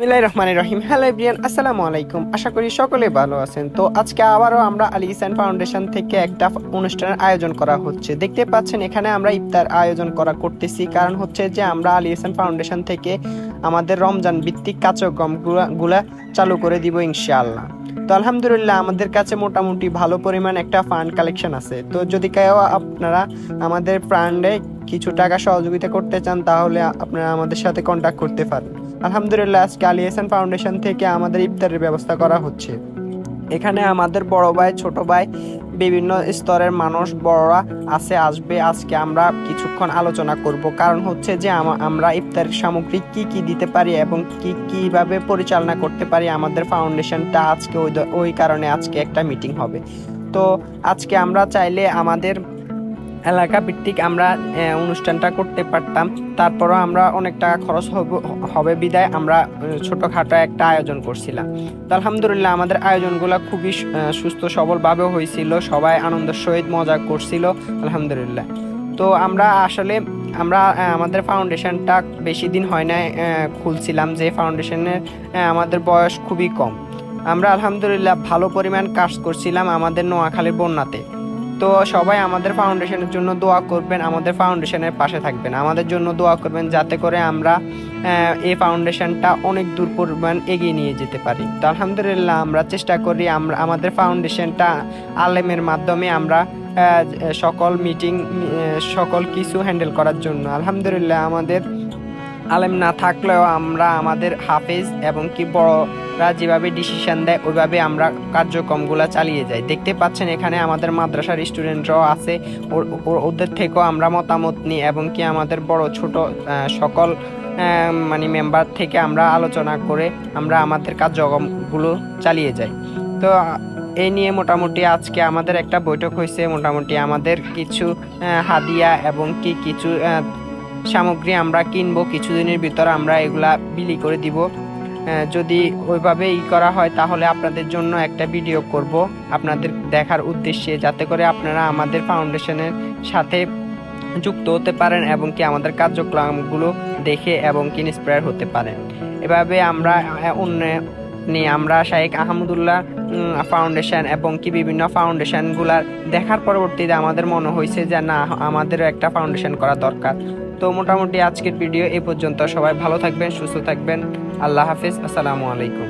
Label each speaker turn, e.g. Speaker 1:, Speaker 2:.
Speaker 1: বিসমিল্লাহির রহমানির রহিম। Hello everyone, আসসালামু আলাইকুম। আশা করি সকলে ভালো আছেন। তো আজকে আবারও আমরা আল ইহসান ফাউন্ডেশন থেকে একটা অনুষ্ঠানের আয়োজন করা হচ্ছে। দেখতে পাচ্ছেন এখানে আমরা ইফতার আয়োজন করতেছি। কারণ হচ্ছে যে আমরা আল ইহসান ফাউন্ডেশন থেকে আমাদের রমজান ভিত্তিক কার্যক্রমগুলা চালু করে দিব ইনশাআল্লাহ। তো আলহামদুলিল্লাহ আমাদের কাছে মোটামুটি ভালো পরিমাণ একটা ফান্ড কালেকশন আছে। তো যদি কেউ আপনারা আমাদের ফান্ডে কিছু টাকা সহযোগিতা করতে চান তাহলে আপনারা আমাদের সাথে কন্ট্যাক্ট করতে পারেন। আলহামদুলিল্লাহ আজকে আল ইহসান ফাউন্ডেশন থেকে আমাদের ইফতারের ব্যবস্থা করা হচ্ছে। এখানে আমাদের বড় ভাই, ছোট ভাই, বিভিন্ন স্তরের মানুষ বড়রা আসবে। আজকে আমরা কিছুক্ষণ আলোচনা করব। কারণ হচ্ছে যে আমরা ইফতারের সামগ্রী কি কি দিতে পারি এবং কিভাবে পরিচালনা করতে পারি আমাদের ফাউন্ডেশনটা। আজকে ওই কারণে আজকে একটা মিটিং হবে। তো আজকে আমরা চাইলে আমাদের এলাকা ভিত্তিক আমরা অনুষ্ঠানটা করতে পারতাম, তারপরও আমরা অনেক টাকা খরচ হবে বিদায় আমরা ছোটোখাটো একটা আয়োজন করছিলাম। তো আলহামদুলিল্লাহ আমাদের আয়োজনগুলো খুবই সুস্থ সবলভাবে হয়েছিল, সবাই আনন্দের সহিত মজা করছিল আলহামদুলিল্লাহ। তো আমরা আমাদের ফাউন্ডেশনটা বেশি দিন হয় না খুলছিলাম, যে ফাউন্ডেশনের আমাদের বয়স খুবই কম। আমরা আলহামদুলিল্লাহ ভালো পরিমাণ কাজ করছিলাম আমাদের নোয়াখালীর বন্যাতে। তো সবাই আমাদের ফাউন্ডেশনের জন্য দোয়া করবেন, আমাদের ফাউন্ডেশনের পাশে থাকবেন, আমাদের জন্য দোয়া করবেন যাতে করে আমরা এই ফাউন্ডেশনটা অনেক দূর পরিমাণ এগিয়ে নিয়ে যেতে পারি। তো আলহামদুলিল্লাহ আমরা চেষ্টা করি আমাদের ফাউন্ডেশনটা আলেমের মাধ্যমে আমরা সকল মিটিং সকল কিছু হ্যান্ডেল করার জন্য। আলহামদুলিল্লাহ আমাদের আলেম না থাকলেও আমরা আমাদের হাফেজ এবং কি বড়রা যেভাবে ডিসিশন দেয় ওইভাবে আমরা কার্যক্রমগুলো চালিয়ে যাই। দেখতে পাচ্ছেন এখানে আমাদের মাদ্রাসার স্টুডেন্টরাও আছে, ওদের থেকেও আমরা মতামত নিই এবং কি আমাদের বড় ছোট সকল মেম্বার থেকে আমরা আলোচনা করে আমরা আমাদের কার্যক্রমগুলো চালিয়ে যাই। তো এই নিয়ে মোটামুটি আজকে আমাদের একটা বৈঠক হয়েছে। মোটামুটি আমাদের কিছু হাদিয়া এবং কি কিছু সামগ্রী আমরা কিনবো, কিছুদিনের ভিতর আমরা এগুলা বিলি করে দিব। যদি ওইভাবে করা হয় তাহলে আপনাদের জন্য একটা ভিডিও করব আপনাদের দেখার উদ্দেশ্যে, যাতে করে আপনারা আমাদের ফাউন্ডেশনের সাথে যুক্ত হতে পারেন এবং কি আমাদের কার্যক্রমগুলো দেখে এবং কি ইন্সপায়ার হতে পারেন। এভাবে আমরা আমরা শাইখ আহমদুল্লাহ ফাউন্ডেশন এবং কি বিভিন্ন ফাউন্ডেশনগুলার দেখার পরবর্তীতে আমাদের মনে হয়েছে যে না, আমাদেরও একটা ফাউন্ডেশন করা দরকার। তো মোটামুটি আজকের ভিডিও এই পর্যন্ত। সবাই ভালো থাকবেন, সুস্থ থাকবেন। আল্লাহ হাফিজ, আসসালামু আলাইকুম।